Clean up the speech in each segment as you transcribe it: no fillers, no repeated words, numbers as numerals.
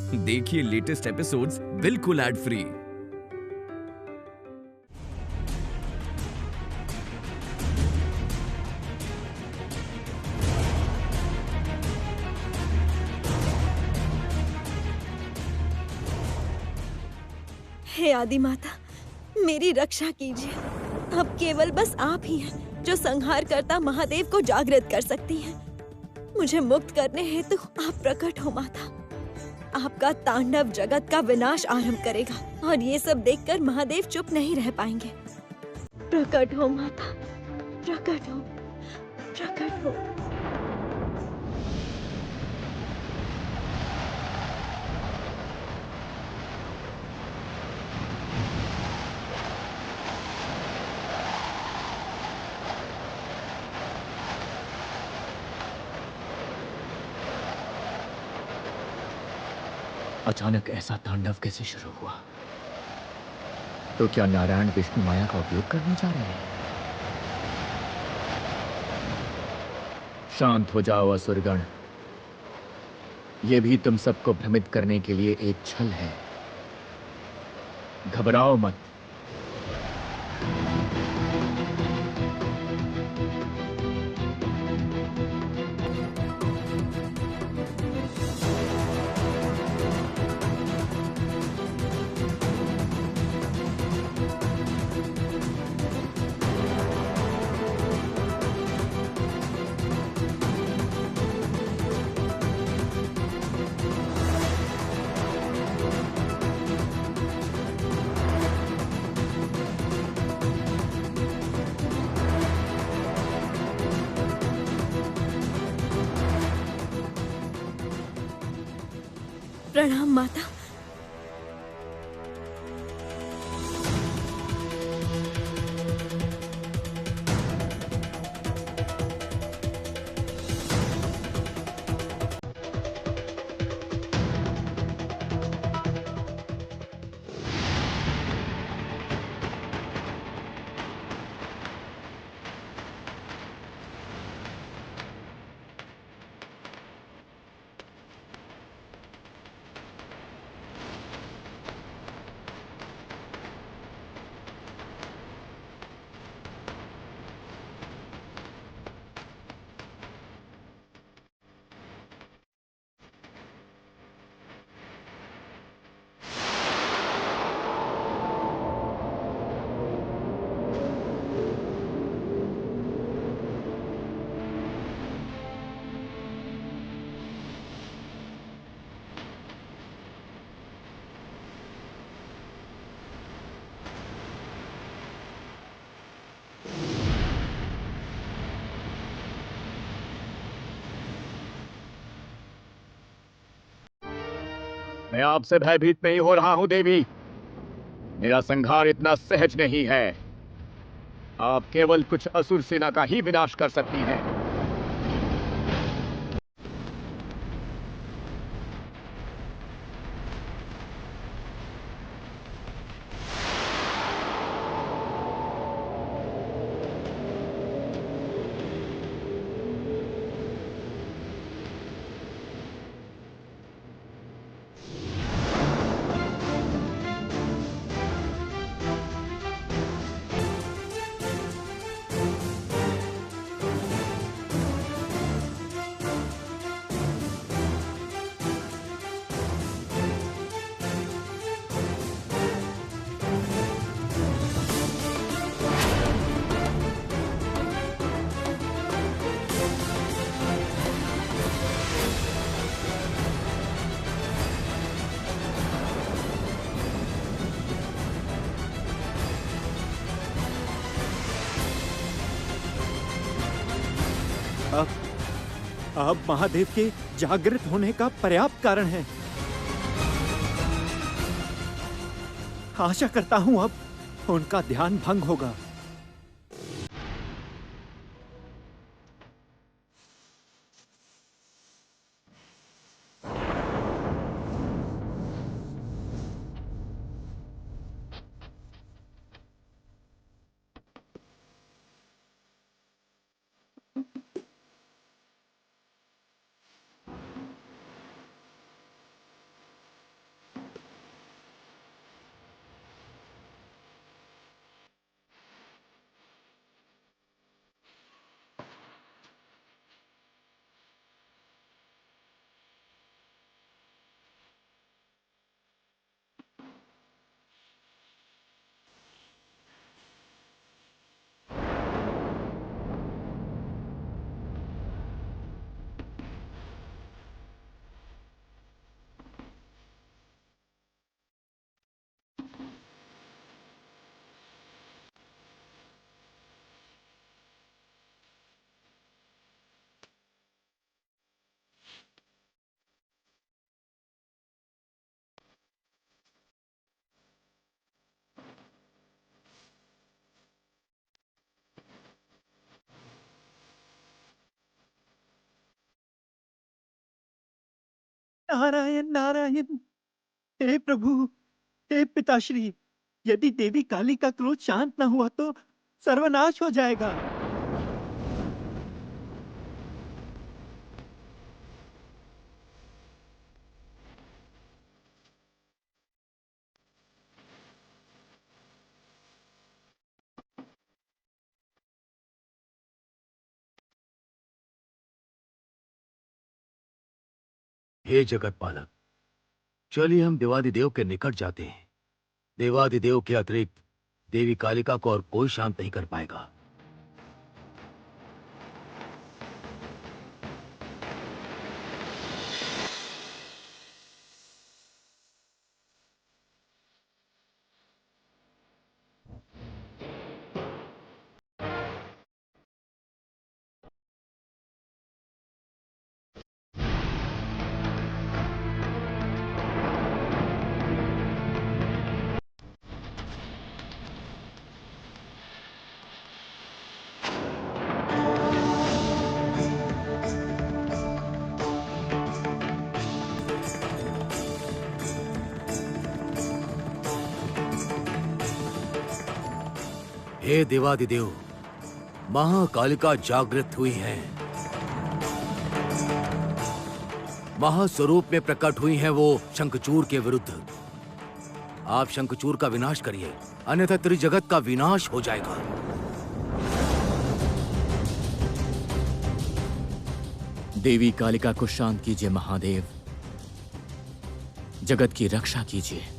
देखिए latest episodes बिल्कुल ad free. हे आदि माता, मेरी रक्षा कीजिए। अब केवल बस आप ही हैं जो संहार करता महादेव को जागृत कर सकती हैं। मुझे मुक्त करने हेतु आप प्रकट हो माता। आपका तांडव जगत का विनाश आरंभ करेगा और ये सब देखकर महादेव चुप नहीं रह पाएंगे। प्रकट हो माता, प्रकट हो, प्रकट हो। अचानक ऐसा तांडव कैसे शुरू हुआ? तो क्या नारायण विष्णु माया का उपयोग करने जा रहे हैं? शांत हो जाओ असुरगण। ये भी तुम सबको भ्रमित करने के लिए एक छल है। घबराओ मत। प्रणाम माता। मैं आपसे भयभीत नहीं हो रहा हूं देवी। मेरा संहार इतना सहज नहीं है। आप केवल कुछ असुर सेना का ही विनाश कर सकती हैं। अब महादेव के जागृत होने का पर्याप्त कारण है। आशा करता हूं अब उनका ध्यान भंग होगा। नारायण नारायण। हे प्रभु, हे पिताश्री, यदि देवी काली का क्रोध शांत न हुआ तो सर्वनाश हो जाएगा। हे जगत पालक, चलिए हम देवादिदेव के निकट जाते हैं। देवादिदेव के अतिरिक्त देवी कालिका को और कोई शांत नहीं कर पाएगा। हे देवादिदेव, महाकालिका जागृत हुई है। महास्वरूप में प्रकट हुई है वो शंखचूर के विरुद्ध। आप शंखचूर का विनाश करिए, अन्यथा त्रिजगत का विनाश हो जाएगा। देवी कालिका को शांत कीजिए महादेव, जगत की रक्षा कीजिए।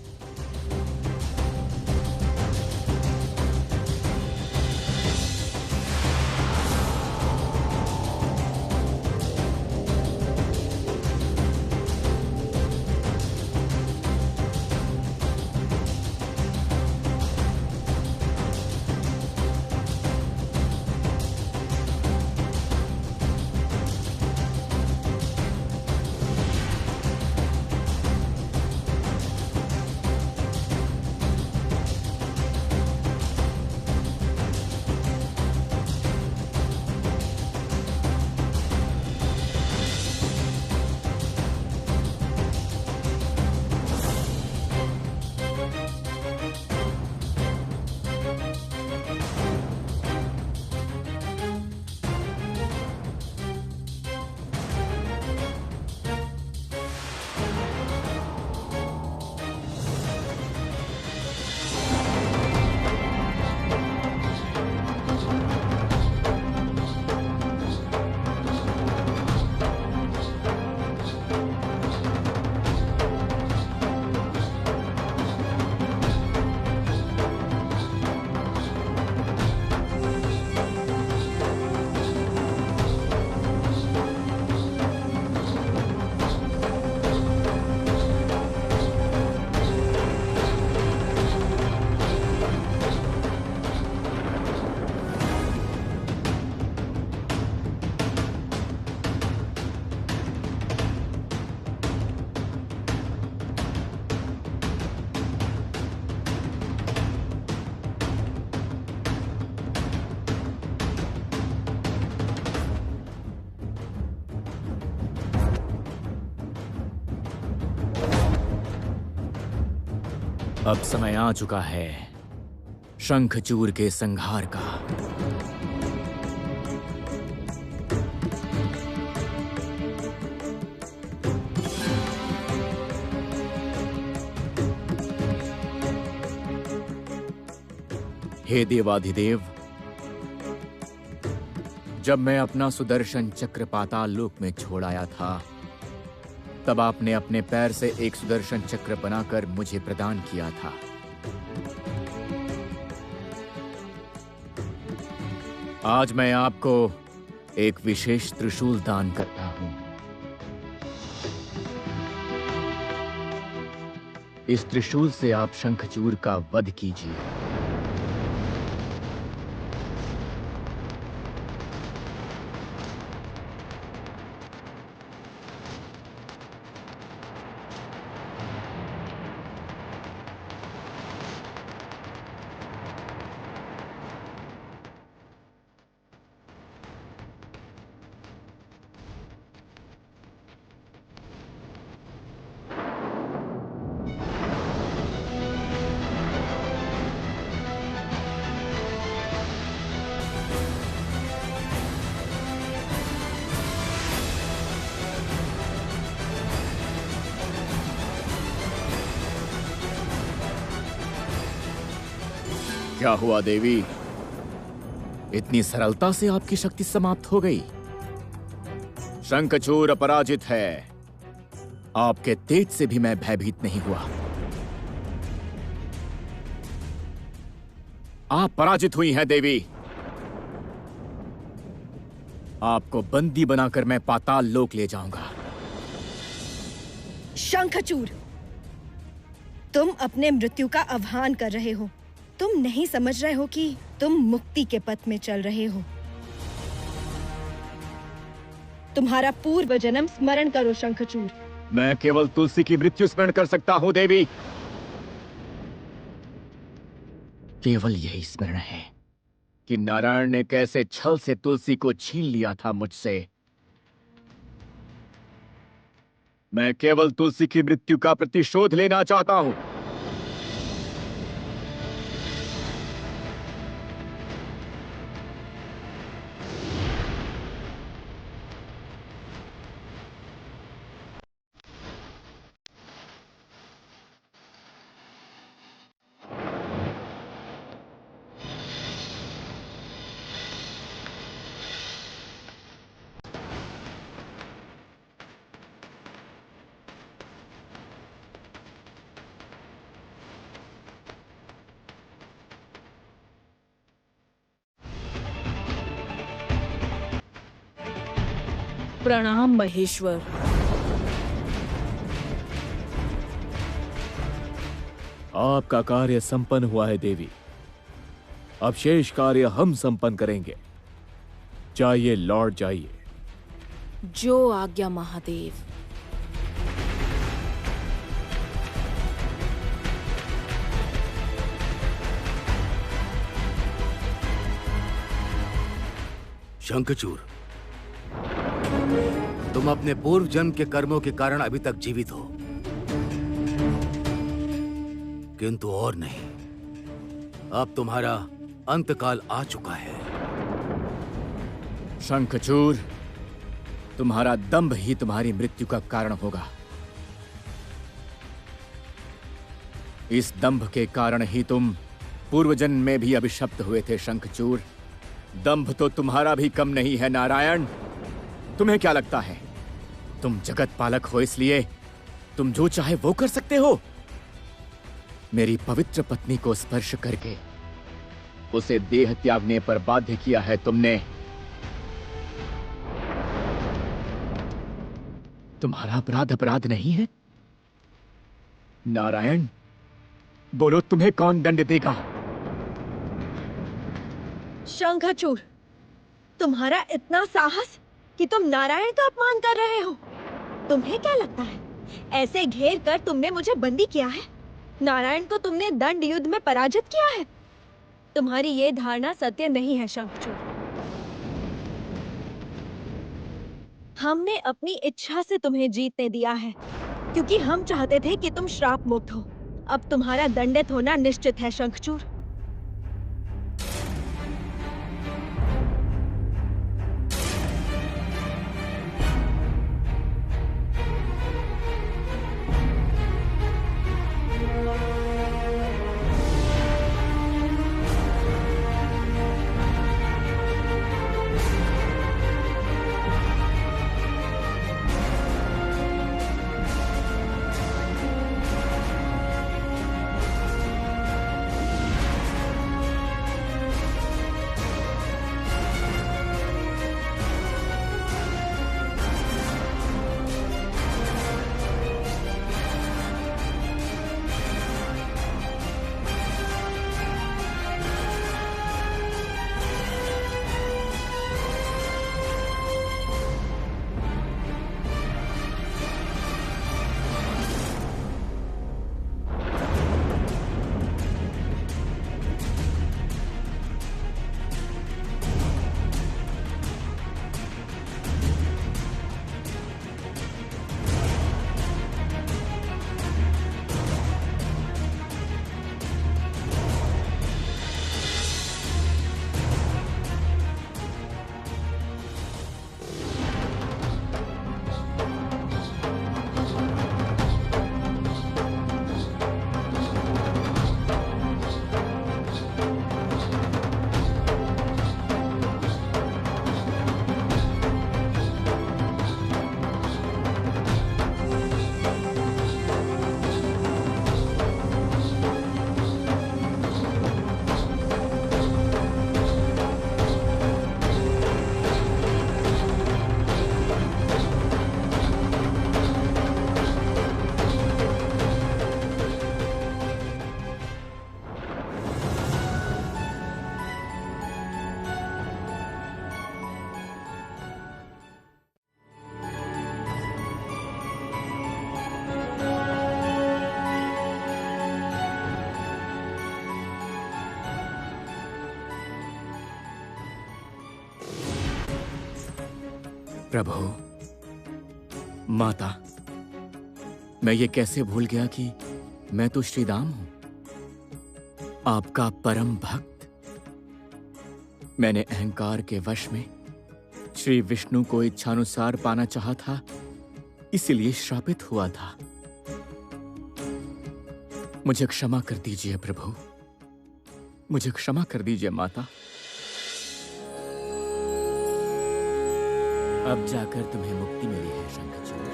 अब समय आ चुका है शंखचूर के संहार का। हे देवाधिदेव, जब मैं अपना सुदर्शन चक्र पाताल लोक में छोड़ आया था, तब आपने अपने पैर से एक सुदर्शन चक्र बनाकर मुझे प्रदान किया था। आज मैं आपको एक विशेष त्रिशूल दान करता हूं। इस त्रिशूल से आप शंखचूर का वध कीजिए। क्या हुआ देवी? इतनी सरलता से आपकी शक्ति समाप्त हो गई? शंखचूड़ अपराजित है। आपके तेज से भी मैं भयभीत नहीं हुआ। आप पराजित हुई हैं देवी। आपको बंदी बनाकर मैं पाताल लोक ले जाऊंगा। शंखचूड़, तुम अपने मृत्यु का आह्वान कर रहे हो। तुम नहीं समझ रहे हो कि तुम मुक्ति के पथ में चल रहे हो। तुम्हारा पूर्व जन्म स्मरण करो शंखचूड़। मैं केवल तुलसी की मृत्यु स्मरण कर सकता हूँ देवी। केवल यही स्मरण है कि नारायण ने कैसे छल से तुलसी को छीन लिया था मुझसे। मैं केवल तुलसी की मृत्यु का प्रतिशोध लेना चाहता हूँ। प्रणाम महेश्वर। आपका कार्य संपन्न हुआ है देवी। अब शेष कार्य हम संपन्न करेंगे। जाइए लौट जाइए। जो आज्ञा महादेव। शंखचूड़, तुम अपने पूर्व जन्म के कर्मों के कारण अभी तक जीवित हो, किंतु और नहीं। अब तुम्हारा अंतकाल आ चुका है। शंखचूड़, तुम्हारा दंभ ही तुम्हारी मृत्यु का कारण होगा। इस दंभ के कारण ही तुम पूर्व जन्म में भी अभिशप्त हुए थे शंखचूड़। दंभ तो तुम्हारा भी कम नहीं है नारायण। तुम्हें क्या लगता है तुम जगत पालक हो इसलिए तुम जो चाहे वो कर सकते हो? मेरी पवित्र पत्नी को स्पर्श करके उसे देह त्यागने पर बाध्य किया है तुमने। तुम्हारा अपराध अपराध नहीं है नारायण। बोलो, तुम्हें कौन दंड देगा? शंखचूड़, तुम्हारा इतना साहस कि तुम नारायण का अपमान कर रहे हो। तुम्हें क्या लगता है ऐसे घेर कर तुमने मुझे बंदी किया है? नारायण को तुमने दंड युद्ध में पराजित किया है। तुम्हारी ये धारणा सत्य नहीं है शंखचूड़। हमने अपनी इच्छा से तुम्हें जीतने दिया है क्योंकि हम चाहते थे कि तुम श्राप मुक्त हो। अब तुम्हारा दंडित होना निश्चित है शंखचूड़। प्रभु, माता, मैं ये कैसे भूल गया कि मैं तो श्रीदाम हूं, आपका परम भक्त। मैंने अहंकार के वश में श्री विष्णु को इच्छानुसार पाना चाहा था, इसलिए श्रापित हुआ था। मुझे क्षमा कर दीजिए प्रभु, मुझे क्षमा कर दीजिए माता। अब जाकर तुम्हें मुक्ति मिली है शंखचूड़।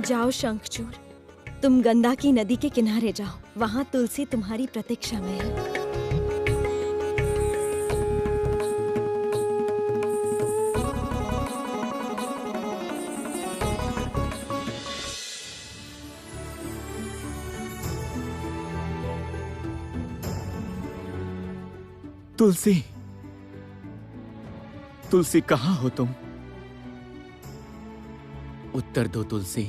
जाओ शंखचूड़, तुम गंगा की नदी के किनारे जाओ, वहां तुलसी तुम्हारी प्रतीक्षा में है। तुलसी, तुलसी कहां हो तुम? उत्तर दो तुलसी।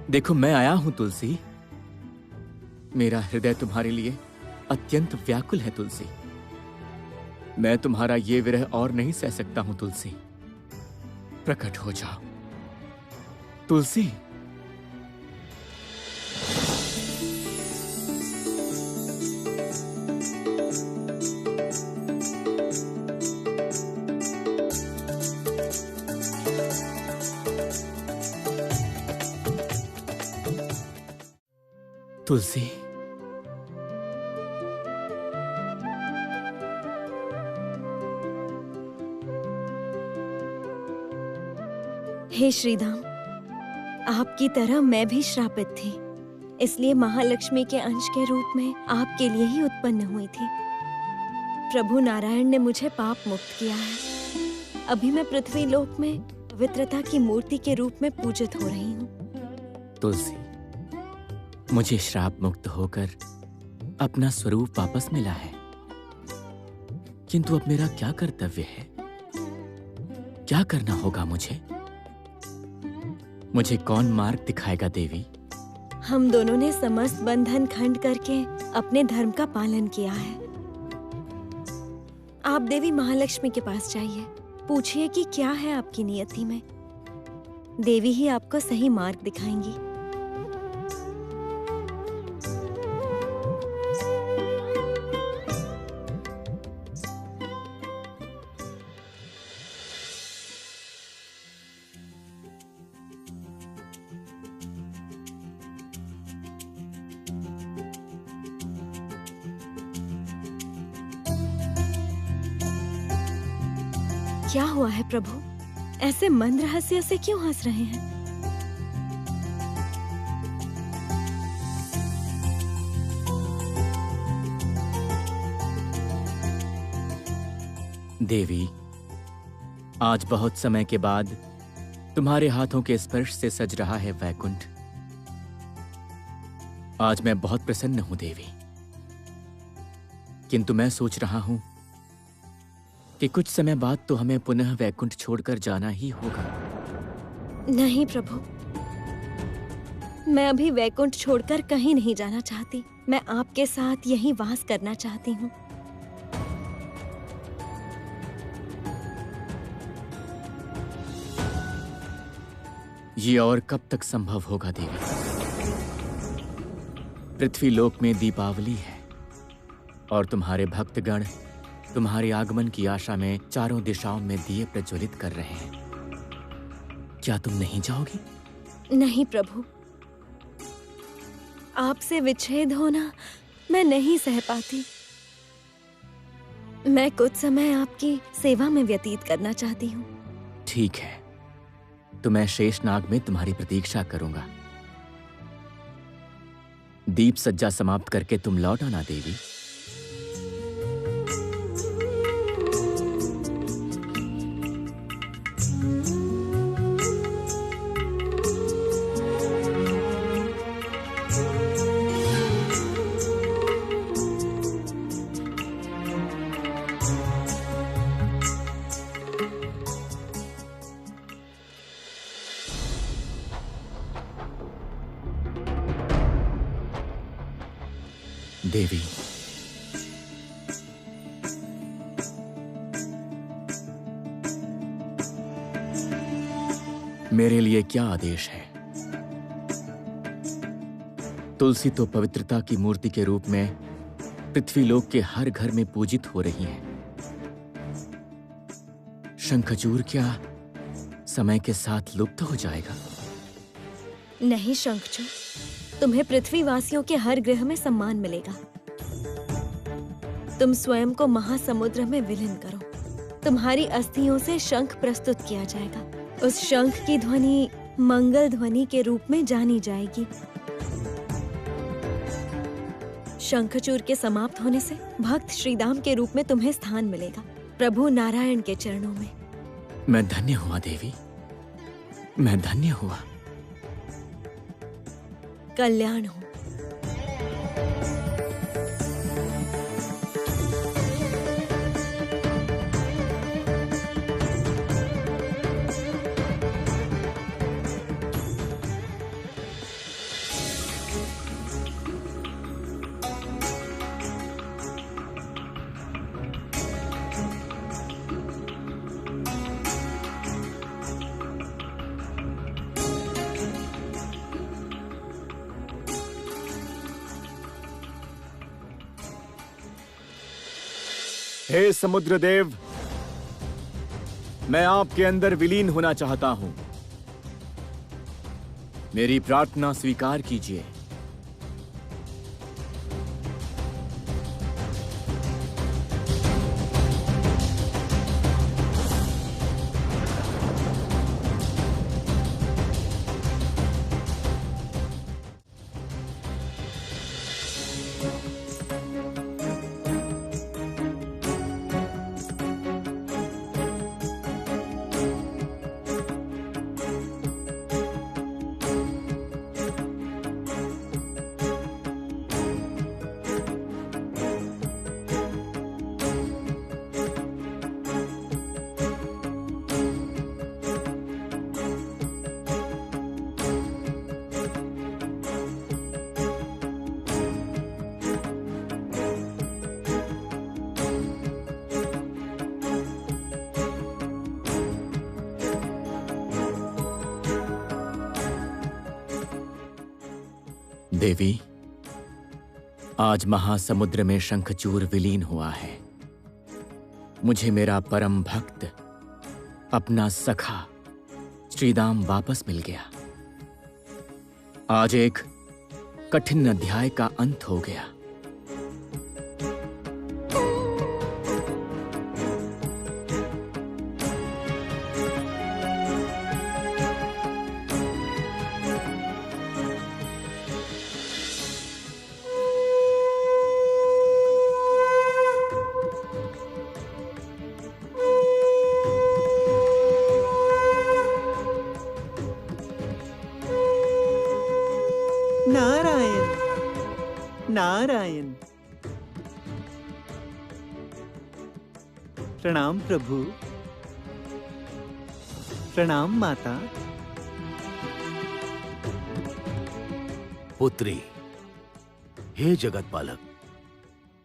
देखो मैं आया हूं तुलसी। मेरा हृदय तुम्हारे लिए अत्यंत व्याकुल है तुलसी। मैं तुम्हारा ये विरह और नहीं सह सकता हूं तुलसी। प्रकट हो जाओ तुलसी। तुलसी, हे श्रीदाम, आपकी तरह मैं भी श्रापित थी, इसलिए महालक्ष्मी के अंश के रूप में आपके लिए ही उत्पन्न हुई थी। प्रभु नारायण ने मुझे पाप मुक्त किया है। अभी मैं पृथ्वी लोक में पवित्रता की मूर्ति के रूप में पूजित हो रही हूँ। तुलसी, मुझे श्राप मुक्त होकर अपना स्वरूप वापस मिला है, किंतु अब मेरा क्या कर्तव्य है? क्या करना होगा मुझे? मुझे कौन मार्ग दिखाएगा देवी? हम दोनों ने समस्त बंधन खंड करके अपने धर्म का पालन किया है। आप देवी महालक्ष्मी के पास जाइए, पूछिए कि क्या है आपकी नियति में। देवी ही आपको सही मार्ग दिखाएंगी। क्या हुआ है प्रभु? ऐसे मंद रहस्य से क्यों हंस रहे हैं? देवी, आज बहुत समय के बाद तुम्हारे हाथों के स्पर्श से सज रहा है वैकुंठ। आज मैं बहुत प्रसन्न हूं देवी, किंतु मैं सोच रहा हूं कि कुछ समय बाद तो हमें पुनः वैकुंठ छोड़कर जाना ही होगा। नहीं प्रभु, मैं अभी वैकुंठ छोड़कर कहीं नहीं जाना चाहती। मैं आपके साथ यहीं वास करना चाहती हूँ। ये और कब तक संभव होगा देवी? पृथ्वी लोक में दीपावली है और तुम्हारे भक्तगण तुम्हारे आगमन की आशा में चारों दिशाओं में दिए प्रज्वलित कर रहे हैं। क्या तुम नहीं जाओगी? नहीं प्रभु, आपसे विच्छेद होना मैं नहीं सह पाती। मैं कुछ समय आपकी सेवा में व्यतीत करना चाहती हूँ। ठीक है, तो मैं शेषनाग में तुम्हारी प्रतीक्षा करूंगा। दीप सज्जा समाप्त करके तुम लौट आना देवी। देवी, मेरे लिए क्या आदेश है? तुलसी तो पवित्रता की मूर्ति के रूप में पृथ्वीलोक के हर घर में पूजित हो रही है। शंखचूर क्या समय के साथ लुप्त हो जाएगा? नहीं शंखचूर, तुम्हें पृथ्वीवासियों के हर ग्रह में सम्मान मिलेगा। तुम स्वयं को महासमुद्र में विलीन करो। तुम्हारी अस्थियों से शंख प्रस्तुत किया जाएगा। उस शंख की ध्वनि मंगल ध्वनि के रूप में जानी जाएगी। शंखचूर के समाप्त होने से भक्त श्रीदाम के रूप में तुम्हें स्थान मिलेगा, प्रभु नारायण के चरणों में। मैं धन्य हुआ देवी, मैं धन्य हुआ। कल्याण हो। हे समुद्र देव, मैं आपके अंदर विलीन होना चाहता हूं। मेरी प्रार्थना स्वीकार कीजिए। देवी, आज महासमुद्र में शंखचूर विलीन हुआ है। मुझे मेरा परम भक्त, अपना सखा श्रीदाम वापस मिल गया। आज एक कठिन अध्याय का अंत हो गया। नारायण नारायण। प्रणाम प्रभु, प्रणाम माता। पुत्री, हे जगत बालक,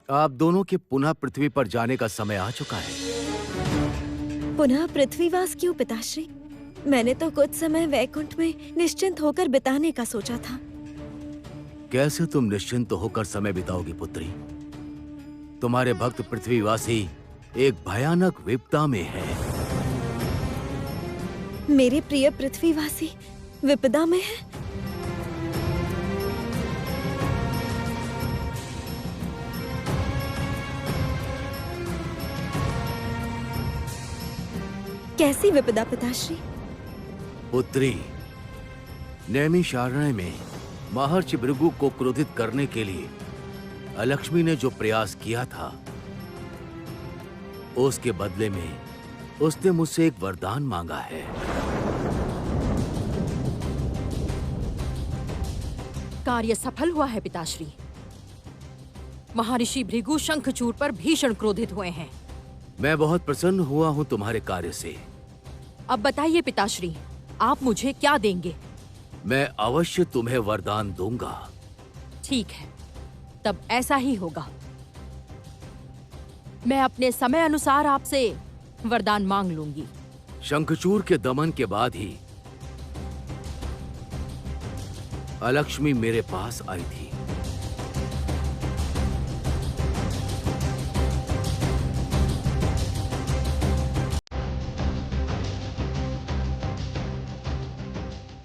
आप दोनों के पुनः पृथ्वी पर जाने का समय आ चुका है। पुनः पृथ्वीवास क्यों पिताश्री? मैंने तो कुछ समय वैकुंठ में निश्चिंत होकर बिताने का सोचा था। कैसे तुम निश्चिंत होकर समय बिताओगी पुत्री? तुम्हारे भक्त पृथ्वीवासी एक भयानक विपदा में है। मेरे प्रिय पृथ्वीवासी विपदा में है? कैसी विपदा पिताश्री? पुत्री, नैमिषारण्य में महर्षि भृगु को क्रोधित करने के लिए अलक्ष्मी ने जो प्रयास किया था, उसके बदले में उसने मुझसे एक वरदान मांगा है। कार्य सफल हुआ है पिताश्री। महर्षि भृगु शंखचूर पर भीषण क्रोधित हुए हैं। मैं बहुत प्रसन्न हुआ हूं तुम्हारे कार्य से। अब बताइए पिताश्री, आप मुझे क्या देंगे? मैं अवश्य तुम्हें वरदान दूंगा। ठीक है, तब ऐसा ही होगा। मैं अपने समय अनुसार आपसे वरदान मांग लूंगी। शंखचूर के दमन के बाद ही अलक्ष्मी मेरे पास आई थी।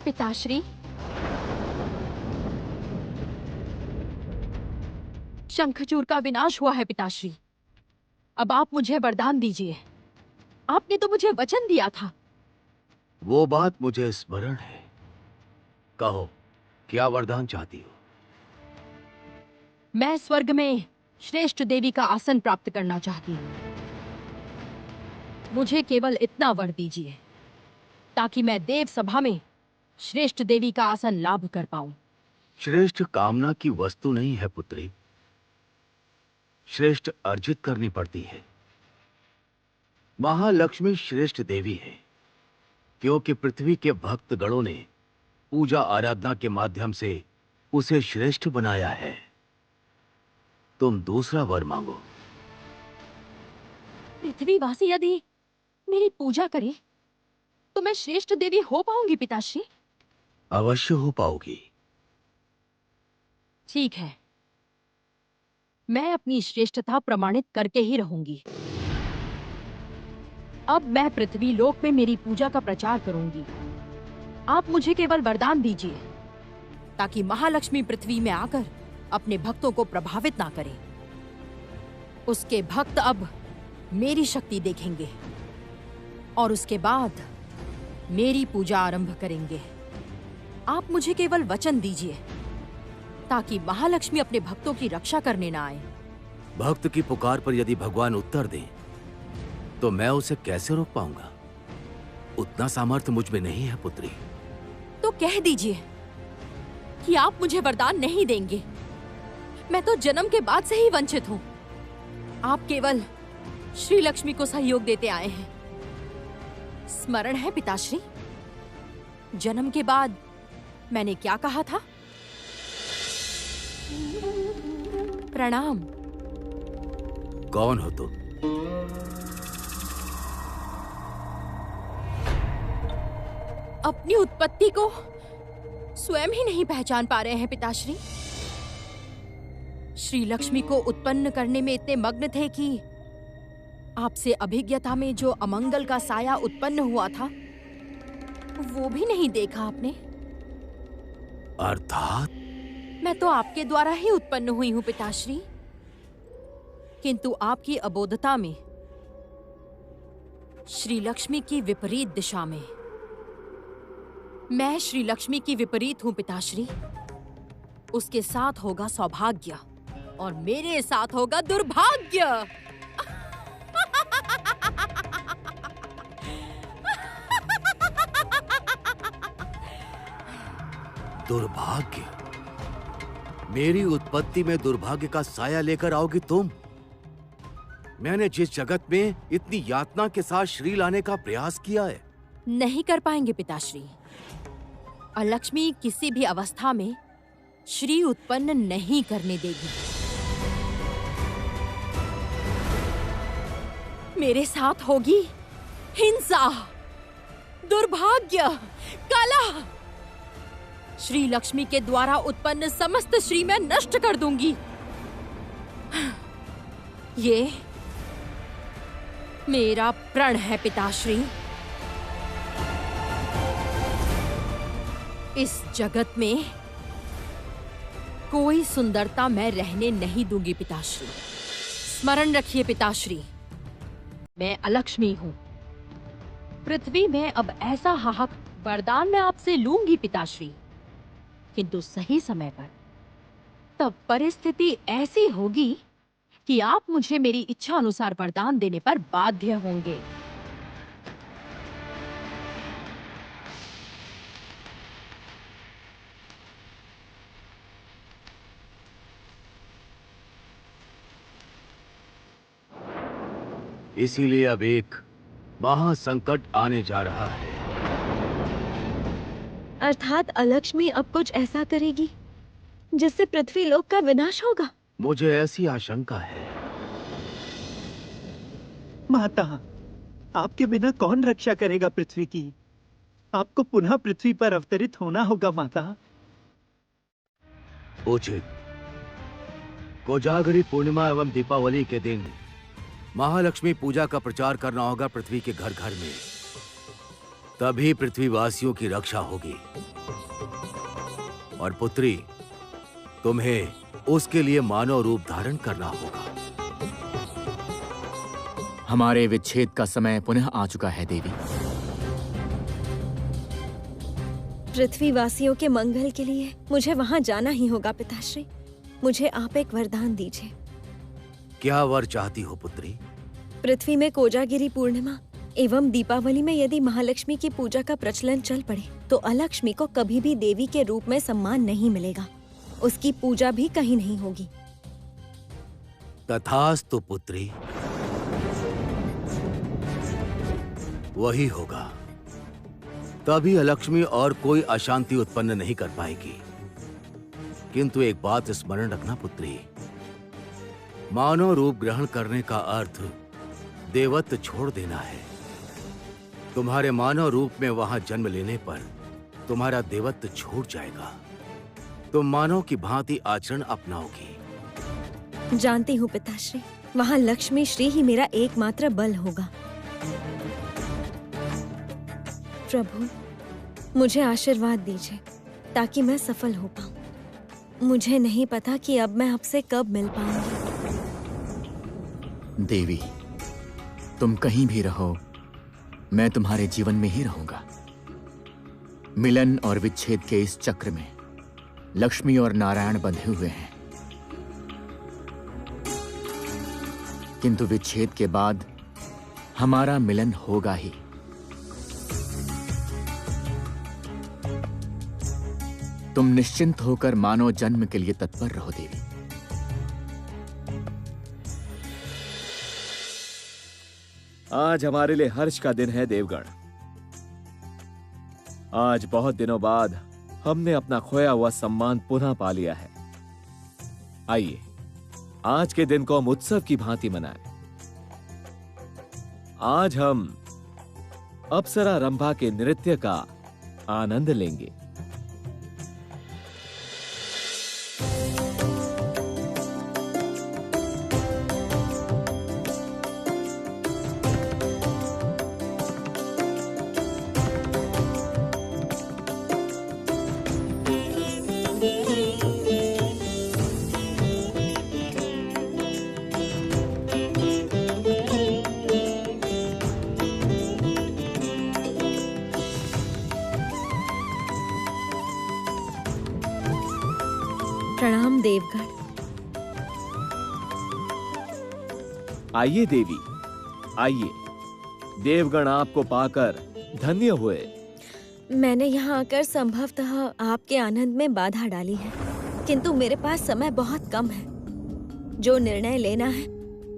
पिताश्री, शंखचूड़ का विनाश हुआ है पिताश्री। अब आप मुझे वरदान दीजिए। आपने तो मुझे वचन दिया था। वो बात मुझे स्मरण है। कहो, क्या वरदान चाहती हो? मैं स्वर्ग में श्रेष्ठ देवी का आसन प्राप्त करना चाहती हूँ। मुझे केवल इतना वर दीजिए ताकि मैं देव सभा में श्रेष्ठ देवी का आसन लाभ कर पाऊं। श्रेष्ठ कामना की वस्तु नहीं है पुत्री, श्रेष्ठ अर्जित करनी पड़ती है। महालक्ष्मी श्रेष्ठ देवी है क्योंकि पृथ्वी के भक्त गणों ने पूजा आराधना के माध्यम से उसे श्रेष्ठ बनाया है। तुम दूसरा वर मांगो। पृथ्वीवासी यदि मेरी पूजा करे तो मैं श्रेष्ठ देवी हो पाऊंगी पिताश्री? अवश्य हो पाओगी। ठीक है, मैं अपनी श्रेष्ठता प्रमाणित करके ही रहूंगी। अब मैं पृथ्वी लोक में मेरी पूजा का प्रचार करूंगी। आप मुझे केवल वरदान दीजिए ताकि महालक्ष्मी पृथ्वी में आकर अपने भक्तों को प्रभावित ना करें। उसके भक्त अब मेरी शक्ति देखेंगे और उसके बाद मेरी पूजा आरंभ करेंगे। आप मुझे केवल वचन दीजिए ताकि महालक्ष्मी अपने भक्तों की रक्षा करने ना आए। भक्त की पुकार पर यदि भगवान उत्तर दें तो मैं उसे कैसे रोक पाऊंगा? उतना सामर्थ्य मुझ में नहीं है पुत्री। तो कह दीजिए कि आप मुझे वरदान नहीं देंगे। मैं तो जन्म के बाद से ही वंचित हूं। आप केवल श्री लक्ष्मी को सहयोग देते आए हैं। स्मरण है पिताश्री, जन्म के बाद मैंने क्या कहा था? प्रणाम। कौन हो तुम? अपनी उत्पत्ति को स्वयं ही नहीं पहचान पा रहे हैं पिताश्री। श्री लक्ष्मी को उत्पन्न करने में इतने मग्न थे कि आपसे अभिज्ञता में जो अमंगल का साया उत्पन्न हुआ था वो भी नहीं देखा आपने। अर्थात मैं तो आपके द्वारा ही उत्पन्न हुई हूं पिताश्री, किंतु आपकी अबोधता में श्री लक्ष्मी की विपरीत दिशा में। मैं श्री लक्ष्मी की विपरीत हूं पिताश्री। उसके साथ होगा सौभाग्य और मेरे साथ होगा दुर्भाग्य। दुर्भाग्य? मेरी उत्पत्ति में दुर्भाग्य का साया लेकर आओगी तुम? मैंने जिस जगत में इतनी यातना के साथ श्री लाने का प्रयास किया है। नहीं कर पाएंगे पिताश्री। अलक्ष्मी किसी भी अवस्था में श्री उत्पन्न नहीं करने देगी। मेरे साथ होगी हिंसा, दुर्भाग्य, कलह। श्री लक्ष्मी के द्वारा उत्पन्न समस्त श्री मैं नष्ट कर दूंगी। ये मेरा प्रण है पिताश्री। इस जगत में कोई सुंदरता मैं रहने नहीं दूंगी पिताश्री। स्मरण रखिए पिताश्री, मैं अलक्ष्मी हूं। पृथ्वी में अब ऐसा हाहक वरदान मैं आपसे लूंगी पिताश्री, किंतु सही समय पर। तब परिस्थिति ऐसी होगी कि आप मुझे मेरी इच्छा अनुसार वरदान देने पर बाध्य होंगे। इसीलिए अब एक महासंकट आने जा रहा है। अर्थात अलक्ष्मी अब कुछ ऐसा करेगी जिससे पृथ्वी लोक का विनाश होगा। मुझे ऐसी आशंका है। माता, आपके बिना कौन रक्षा करेगा पृथ्वी की? आपको पुनः पृथ्वी पर अवतरित होना होगा माता। उचित। कोजागरी पूर्णिमा एवं दीपावली के दिन महालक्ष्मी पूजा का प्रचार करना होगा पृथ्वी के घर घर में, तभी पृथ्वीवासियों की रक्षा होगी। और पुत्री, तुम्हें उसके लिए मानव रूप धारण करना होगा। हमारे विच्छेद का समय पुनः आ चुका है देवी। पृथ्वीवासियों के मंगल के लिए मुझे वहां जाना ही होगा पिताश्री। मुझे आप एक वरदान दीजिए। क्या वर चाहती हो पुत्री? पृथ्वी में कोजागिरी पूर्णिमा एवं दीपावली में यदि महालक्ष्मी की पूजा का प्रचलन चल पड़े तो अलक्ष्मी को कभी भी देवी के रूप में सम्मान नहीं मिलेगा। उसकी पूजा भी कहीं नहीं होगी। तथास्तु पुत्री, वही होगा। तभी अलक्ष्मी और कोई अशांति उत्पन्न नहीं कर पाएगी। किंतु एक बात स्मरण रखना पुत्री, मानव रूप ग्रहण करने का अर्थ देवत्व छोड़ देना है। तुम्हारे मानव रूप में वहां जन्म लेने पर तुम्हारा देवत्व छूट जाएगा। तुम मानव की भांति आचरण अपनाओगी। जानती हूँ पिताश्री, वहाँ लक्ष्मी श्री ही मेरा एकमात्र बल होगा। प्रभु, मुझे आशीर्वाद दीजिए ताकि मैं सफल हो पाऊं। मुझे नहीं पता कि अब मैं आपसे कब मिल पाऊंगी। देवी, तुम कहीं भी रहो, मैं तुम्हारे जीवन में ही रहूंगा। मिलन और विच्छेद के इस चक्र में लक्ष्मी और नारायण बंधे हुए हैं, किंतु विच्छेद के बाद हमारा मिलन होगा ही। तुम निश्चिंत होकर मानव जन्म के लिए तत्पर रहो देवी। आज हमारे लिए हर्ष का दिन है देवगण। आज बहुत दिनों बाद हमने अपना खोया हुआ सम्मान पुनः पा लिया है। आइए आज के दिन को हम उत्सव की भांति मनाएं। आज हम अप्सरा रंभा के नृत्य का आनंद लेंगे। प्रणाम देवगण। आइए देवी, आइए। देवगण आपको पाकर धन्य हुए। मैंने यहाँ आकर संभवतः आपके आनंद में बाधा डाली है, किंतु मेरे पास समय बहुत कम है। जो निर्णय लेना है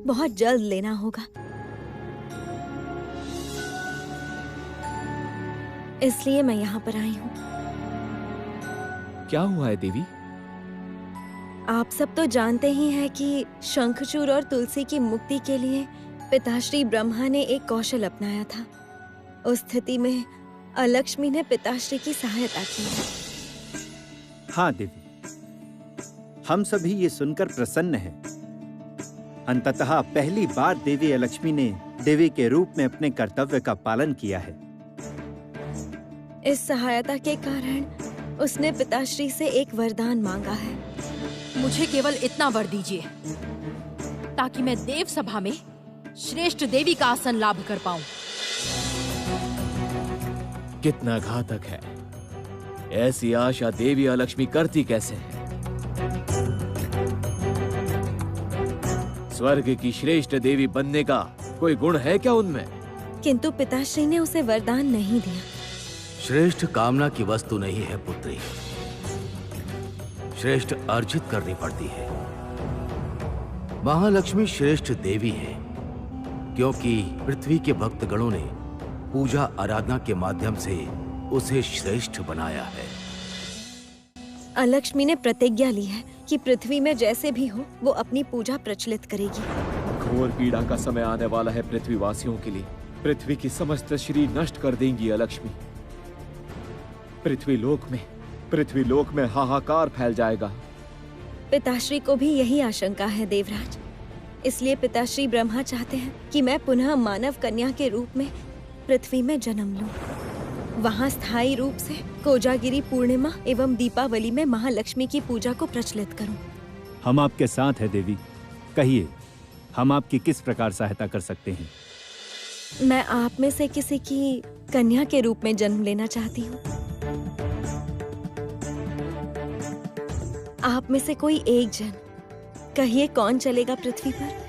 बहुत जल्द लेना होगा, इसलिए मैं यहाँ पर आई हूँ। क्या हुआ है देवी? आप सब तो जानते ही हैं कि शंखचूड़ और तुलसी की मुक्ति के लिए पिताश्री ब्रह्मा ने एक कौशल अपनाया था। उस स्थिति में अलक्ष्मी ने पिताश्री की सहायता की है। हाँ देवी, हम सभी ये सुनकर प्रसन्न हैं। अंततः पहली बार देवी अलक्ष्मी ने देवी के रूप में अपने कर्तव्य का पालन किया है। इस सहायता के कारण उसने पिताश्री से एक वरदान मांगा है। मुझे केवल इतना वर दीजिए ताकि मैं देव सभा में श्रेष्ठ देवी का आसन लाभ कर पाऊं। कितना घातक है। ऐसी आशा देवी अलक्ष्मी करती कैसे है? स्वर्ग की श्रेष्ठ देवी बनने का कोई गुण है क्या उनमें? किंतु पिताश्री ने उसे वरदान नहीं दिया। श्रेष्ठ कामना की वस्तु नहीं है पुत्री, श्रेष्ठ अर्जित करनी पड़ती है। महालक्ष्मी श्रेष्ठ देवी है क्योंकि पृथ्वी के भक्तगणों ने पूजा आराधना के माध्यम से उसे श्रेष्ठ बनाया है। अलक्ष्मी ने प्रतिज्ञा ली है कि पृथ्वी में जैसे भी हो वो अपनी पूजा प्रचलित करेगी। घोर पीड़ा का समय आने वाला है पृथ्वीवासियों के लिए। पृथ्वी की समस्त श्री नष्ट कर देंगी अलक्ष्मी। पृथ्वीलोक में हाहाकार फैल जाएगा। पिताश्री को भी यही आशंका है देवराज। इसलिए पिताश्री ब्रह्मा चाहते हैं कि मैं पुनः मानव कन्या के रूप में पृथ्वी में जन्म लूं। वहाँ स्थायी रूप से कोजागिरी पूर्णिमा एवं दीपावली में महालक्ष्मी की पूजा को प्रचलित करूं। हम आपके साथ हैं देवी। कहिए, हम आपकी किस प्रकार सहायता कर सकते हैं? मैं आप में से किसी की कन्या के रूप में जन्म लेना चाहती हूँ। आप में से कोई एक जन, कहिए कौन चलेगा पृथ्वी पर?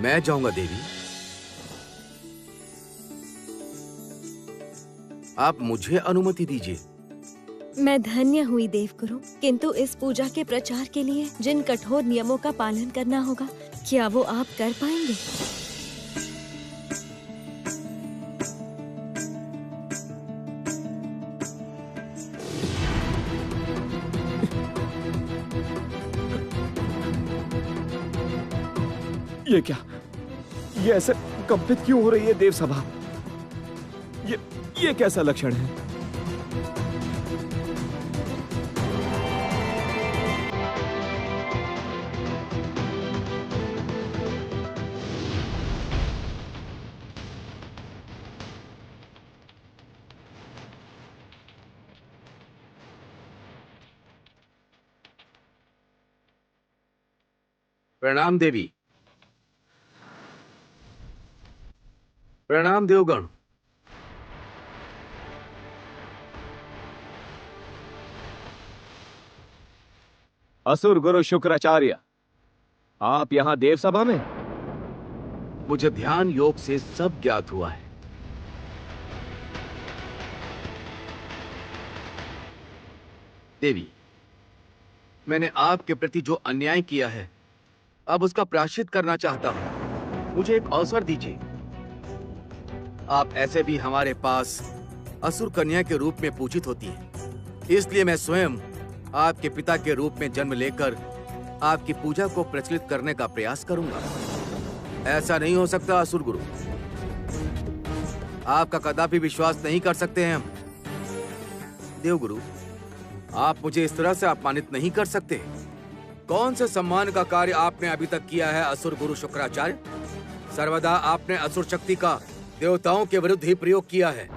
मैं जाऊंगा देवी। आप मुझे अनुमति दीजिए। मैं धन्य हुई देवगुरु, किंतु इस पूजा के प्रचार के लिए जिन कठोर नियमों का पालन करना होगा, क्या वो आप कर पाएंगे? ये क्या? ये ऐसे कंपित क्यों हो रही है देव सभा? ये कैसा लक्षण है? प्रणाम देवी। प्रणाम देवगण। असुर गुरु शुक्राचार्य, आप यहां देव सभा में? मुझे ध्यान योग से सब ज्ञात हुआ है। देवी, मैंने आपके प्रति जो अन्याय किया है, अब उसका प्रायश्चित करना चाहता हूं। मुझे एक अवसर दीजिए। आप ऐसे भी हमारे पास असुर कन्या के रूप में पूजित होती हैं, इसलिए मैं स्वयं आपके पिता के रूप में जन्म लेकर आपकी पूजा को प्रचलित करने का प्रयास करूंगा। ऐसा नहीं हो सकता असुर गुरु। आपका कदापि विश्वास नहीं कर सकते हैं हम। देवगुरु, आप मुझे इस तरह से अपमानित नहीं कर सकते। कौन से सम्मान का कार्य आपने अभी तक किया है असुर गुरु शुक्राचार्य? सर्वदा आपने असुर शक्ति का देवताओं के विरुद्ध ही प्रयोग किया है।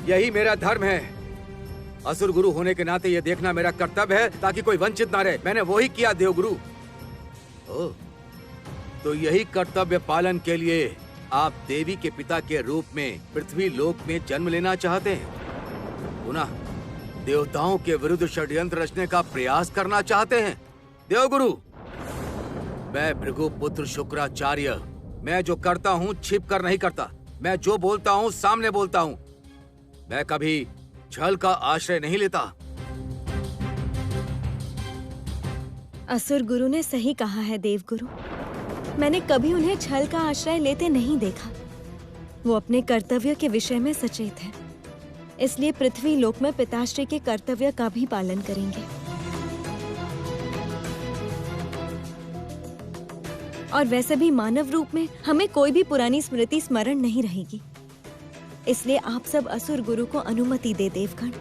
यही मेरा धर्म है। असुर गुरु होने के नाते यह देखना मेरा कर्तव्य है ताकि कोई वंचित ना रहे। मैंने वही किया देवगुरु। ओह, तो यही कर्तव्य पालन के लिए आप देवी के पिता के रूप में पृथ्वी लोक में जन्म लेना चाहते हैं, पुनः देवताओं के विरुद्ध षड्यंत्र रचने का प्रयास करना चाहते हैं। देवगुरु, मैं भृगुपुत्र शुक्राचार्य, मैं जो करता हूँ छिप कर नहीं करता। मैं जो बोलता हूँ सामने बोलता हूँ। मैं कभी छल का आश्रय नहीं लेता। असुर गुरु ने सही कहा है देवगुरु। मैंने कभी उन्हें छल का आश्रय लेते नहीं देखा। वो अपने कर्तव्य के विषय में सचेत है, इसलिए पृथ्वी लोक में पिताश्री के कर्तव्य का भी पालन करेंगे। और वैसे भी मानव रूप में हमें कोई भी पुरानी स्मृति स्मरण नहीं रहेगी। इसलिए आप सब असुर गुरु को अनुमति दे देवगण।